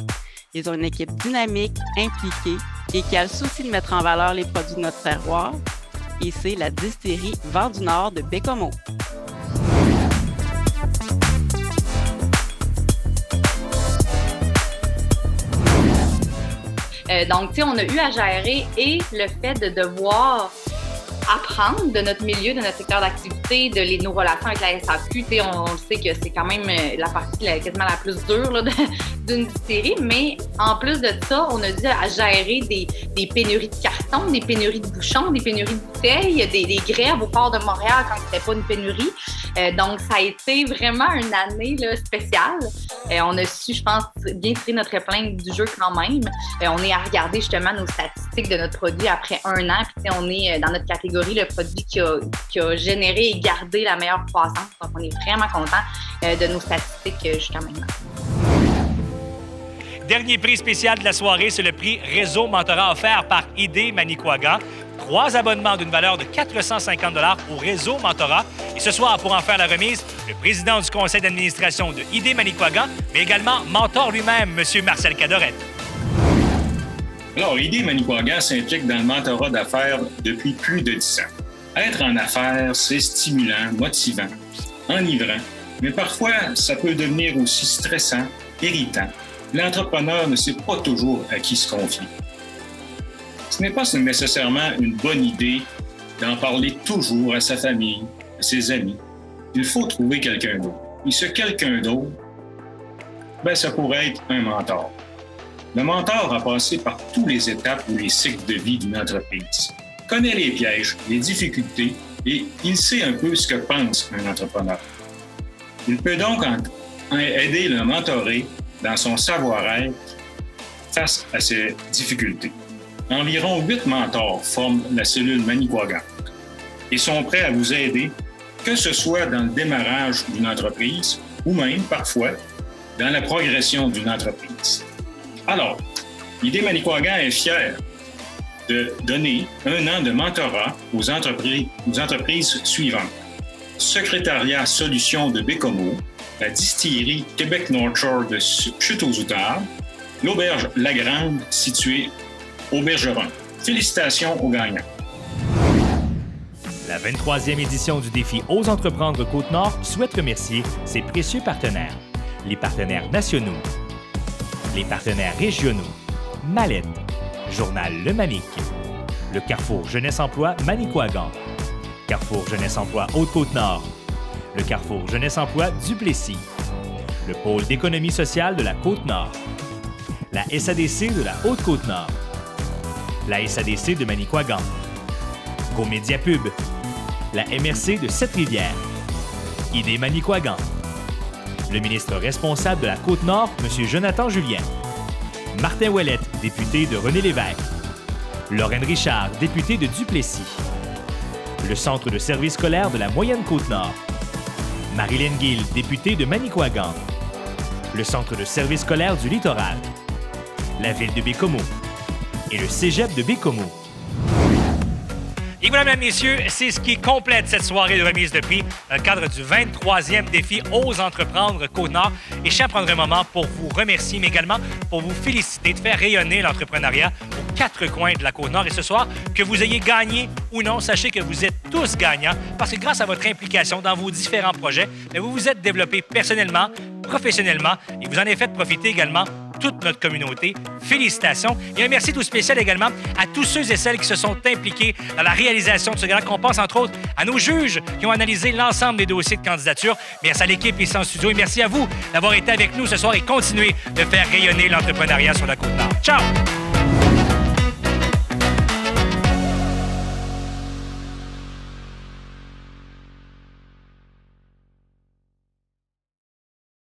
Ils ont une équipe dynamique, impliquée et qui a le souci de mettre en valeur les produits de notre terroir. Et c'est la distillerie Vent du Nord de Bécomo. Donc, tu sais, on a eu à gérer et le fait de devoir apprendre de notre milieu, de notre secteur d'activité, de nos relations avec la SAQ. Tu sais, on sait que c'est quand même la partie quasiment la plus dure là, d'une distillerie, mais en plus de ça, on a dû à gérer des pénuries de carton, des pénuries de bouchons, des pénuries de bouteilles, des grèves au port de Montréal quand c'était pas une pénurie. Donc, ça a été vraiment une année là, spéciale. On a su, je pense, bien tirer notre épingle du jeu quand même. On est à regarder justement nos statistiques de notre produit après 1 an. Puis on est dans notre catégorie le produit qui a généré et gardé la meilleure croissance. Donc, on est vraiment content de nos statistiques jusqu'à maintenant. Dernier prix spécial de la soirée, c'est le prix Réseau Mentorat offert par ID Manicouagan. 3 abonnements d'une valeur de 450 $ au Réseau Mentorat. Et ce soir, pour en faire la remise, le président du conseil d'administration de ID Manicouagan, mais également mentor lui-même, M. Marcel Cadorette. Alors, ID Manicouagan s'implique dans le mentorat d'affaires depuis plus de 10 ans. Être en affaires, c'est stimulant, motivant, enivrant, mais parfois, ça peut devenir aussi stressant, irritant. L'entrepreneur ne sait pas toujours à qui se confier. Ce n'est pas nécessairement une bonne idée d'en parler toujours à sa famille, à ses amis. Il faut trouver quelqu'un d'autre. Et ce quelqu'un d'autre, ça pourrait être un mentor. Le mentor a passé par toutes les étapes ou les cycles de vie d'une entreprise, connaît les pièges, les difficultés et il sait un peu ce que pense un entrepreneur. Il peut donc aider le mentoré dans son savoir-être face à ces difficultés. Environ 8 mentors forment la cellule Manicouagan et sont prêts à vous aider, que ce soit dans le démarrage d'une entreprise ou même, parfois, dans la progression d'une entreprise. Alors, ID Manicouagan est fier de donner 1 an de mentorat aux entreprises suivantes. Secrétariat Solutions de Bécomo, la distillerie Québec North Shore de Chutes-aux-Outardes, l'auberge La Grande située au Bergeron. Félicitations aux gagnants. La 23e édition du défi Ose entreprendre Côte-Nord souhaite remercier ses précieux partenaires. Les partenaires nationaux, les partenaires régionaux, Mallette, Journal Le Manic, le Carrefour Jeunesse Emploi Manicouagan, Carrefour Jeunesse Emploi Haute-Côte-Nord, le Carrefour Jeunesse Emploi Duplessis, le Pôle d'économie sociale de la Côte-Nord, la SADC de la Haute-Côte-Nord, la SADC de Manicouagan, Comédia Pub, la MRC de Sept-Rivières, ID Manicouagan. Le ministre responsable de la Côte-Nord, M. Jonathan Julien. Martin Ouellette, député de René-Lévesque. Lorraine Richard, députée de Duplessis. Le Centre de services scolaires de la Moyenne-Côte-Nord. Marilyn Gill, députée de Manicouagan. Le Centre de services scolaires du Littoral. La ville de Bécomo. Et le Cégep de Bécomo. Et voilà, mesdames, messieurs, c'est ce qui complète cette soirée de remise de prix dans le cadre du 23e défi Ose entreprendre Côte-Nord. Et je tiens à prendre un moment pour vous remercier, mais également pour vous féliciter de faire rayonner l'entrepreneuriat aux 4 coins de la Côte-Nord. Et ce soir, que vous ayez gagné ou non, sachez que vous êtes tous gagnants parce que grâce à votre implication dans vos différents projets, vous vous êtes développés personnellement, professionnellement et vous en avez fait profiter également toute notre communauté. Félicitations. Et un merci tout spécial également à tous ceux et celles qui se sont impliqués dans la réalisation de ce gala. On pense entre autres à nos juges qui ont analysé l'ensemble des dossiers de candidature. Merci à l'équipe ici en studio et merci à vous d'avoir été avec nous ce soir et continuer de faire rayonner l'entrepreneuriat sur la Côte-Nord. Ciao!